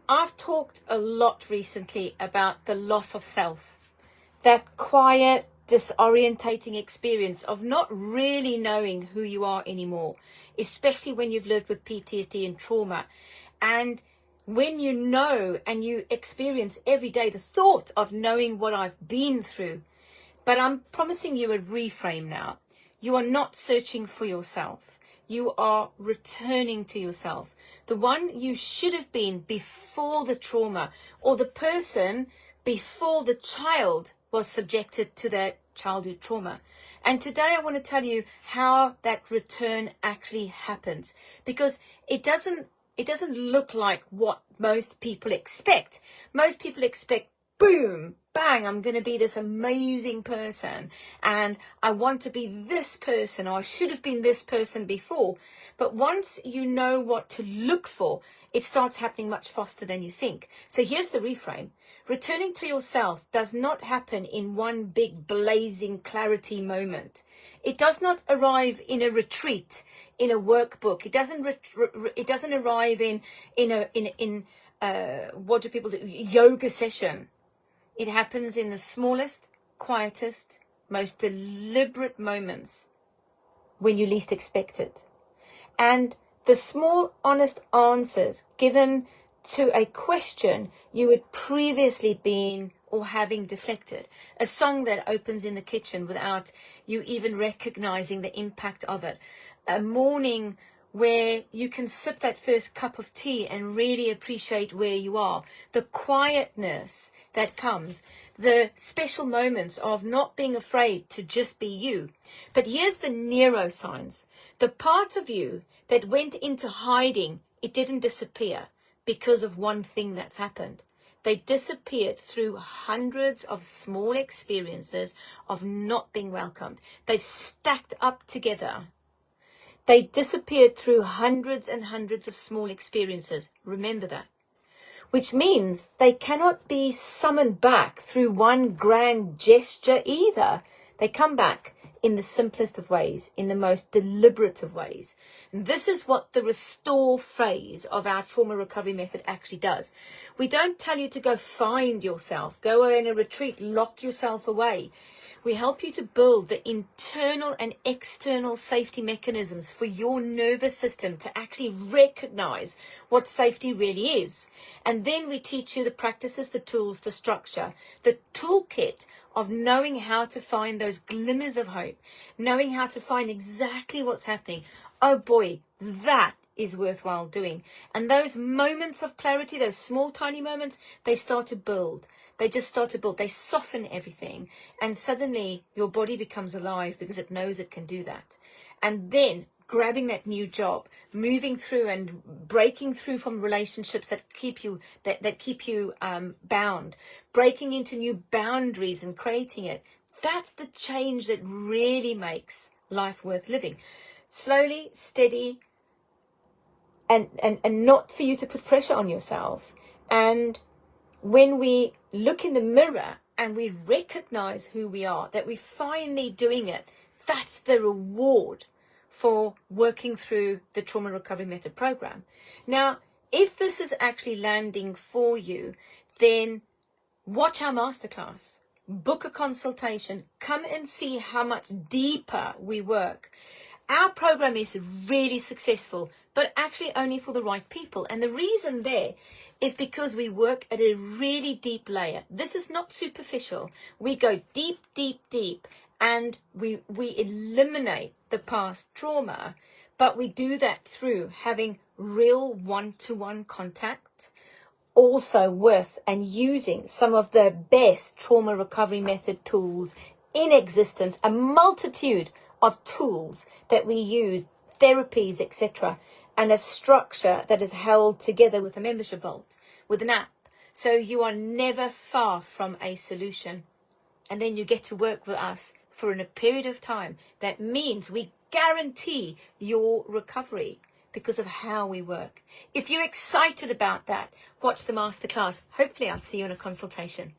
I've talked a lot recently about the loss of self, that quiet, disorientating experience of not really knowing who you are anymore, especially when you've lived with PTSD and trauma. And when you know and you experience every day the thought of knowing what I've been through. But I'm promising you a reframe now. You are not searching for yourself. You are returning to yourself. The one you should have been before the trauma, or the person before the child was subjected to that childhood trauma. And today I want to tell you how that return actually happens, because it doesn't look like what most people expect. Most people expect, boom, bang, I'm going to be this amazing person, and I want to be this person, or I should have been this person before. But once you know what to look for, it starts happening much faster than you think. So here's the reframe. Returning to yourself does not happen in one big blazing clarity moment. It does not arrive in a retreat, in a workbook. It doesn't arrive in what do people do? Yoga session. It happens in the smallest, quietest, most deliberate moments when you least expect it. And the small, honest answers given to a question you had previously been or having deflected. A song that opens in the kitchen without you even recognizing the impact of it. A morning where you can sip that first cup of tea and really appreciate where you are. The quietness that comes, the special moments of not being afraid to just be you. But here's the neuroscience. The part of you that went into hiding, it didn't disappear because of one thing that's happened. They disappeared through hundreds of small experiences of not being welcomed. They've stacked up together. They disappeared through hundreds and hundreds of small experiences. Remember that. Which means they cannot be summoned back through one grand gesture either. They come back in the simplest of ways, in the most deliberate of ways. And this is what the restore phase of our trauma recovery method actually does. We don't tell you to go find yourself, go in a retreat, lock yourself away. We help you to build the internal and external safety mechanisms for your nervous system to actually recognize what safety really is. And then we teach you the practices, the tools, the structure, the toolkit of knowing how to find those glimmers of hope, knowing how to find exactly what's happening. Oh boy, that is worthwhile doing. And those moments of clarity, those small tiny moments, they start to build. They just start to build. They soften everything. And suddenly your body becomes alive because it knows it can do that. And then grabbing that new job, moving through and breaking through from relationships that keep you bound, breaking into new boundaries and creating it. That's the change that really makes life worth living. Slowly, steady, and not for you to put pressure on yourself. And when we look in the mirror and we recognize who we are, that we're finally doing it, that's the reward for working through the Trauma Recovery Method program. Now, if this is actually landing for you, then watch our masterclass, book a consultation, come and see how much deeper we work. Our program is really successful, but actually only for the right people. And the reason there is because we work at a really deep layer. This is not superficial. We go deep, deep, deep, and we eliminate the past trauma, but we do that through having real one-to-one contact, also with and using some of the best trauma recovery method tools in existence, a multitude of tools that we use, therapies, etc., and a structure that is held together with a membership vault, with an app. So you are never far from a solution. And then you get to work with us for a period of time. That means we guarantee your recovery because of how we work. If you're excited about that, watch the masterclass. Hopefully I'll see you in a consultation.